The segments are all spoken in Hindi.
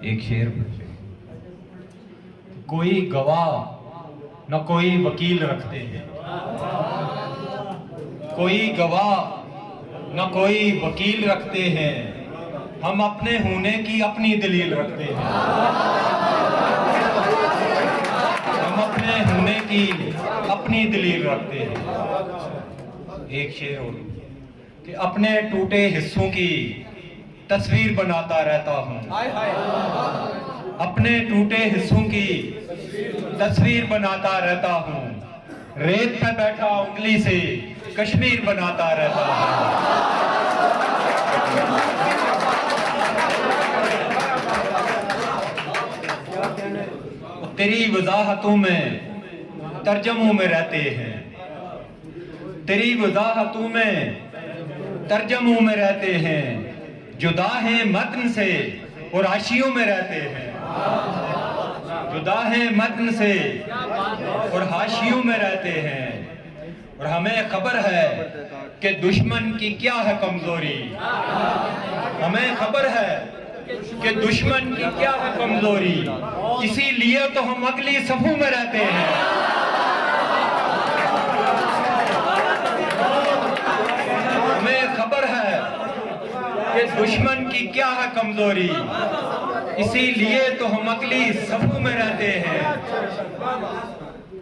एक शेर। कोई गवाह न कोई वकील रखते हैं, कोई गवाह न कोई वकील रखते हैं, हम अपने होने की अपनी दलील रखते हैं। हम अपने होने की अपनी दलील रखते हैं। एक शेर और कि अपने टूटे हिस्सों की तस्वीर बनाता रहता हूँ, अपने टूटे हिस्सों की तस्वीर बनाता रहता हूँ, रेत पे बैठा उंगली से कश्मीर बनाता रहता हूँ। तेरी वजाहतों में तर्जमों में रहते हैं, तेरी वजाहतों में तर्जमों में रहते हैं, जुदा हैं मतन से और हाशियों में रहते हैं, जुदा हैं मतन से और हाशियों में रहते हैं। और हमें खबर है कि दुश्मन की क्या है कमजोरी, हमें खबर है कि दुश्मन की क्या है कमजोरी, इसीलिए तो हम अगली सफों में रहते हैं। हमें खबर है कि दुश्मन की क्या है कमजोरी, इसीलिए तो हम अगली सफों में रहते हैं।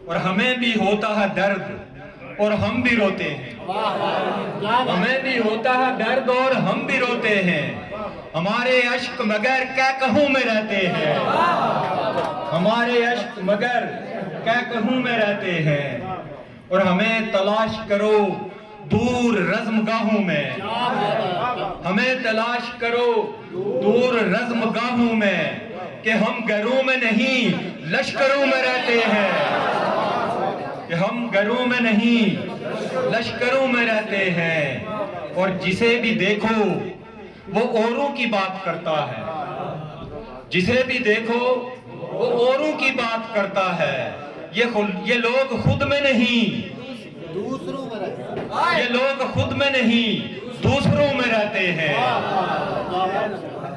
और हमें भी होता है दर्द और हम भी रोते हैं, हमें भी होता है दर्द और हम भी रोते हैं। हमारे अश्क मगर क्या कहूं में रहते हैं, हमारे अश्क मगर क्या कहूं में रहते हैं। और हमें तलाश करो दूर रज़्मगाहों में, हमें तलाश करो दूर रज़्मगाहों में, कि हम घरों में नहीं लश्करों में रहते हैं, कि हम घरों में नहीं लश्करों में रहते हैं। और जिसे भी देखो वो औरों की बात करता है, जिसे भी देखो वो औरों की बात करता है। ये लोग खुद में नहीं दूसरों में रहते हैं, ये लोग खुद में नहीं दूसरों में रहते हैं।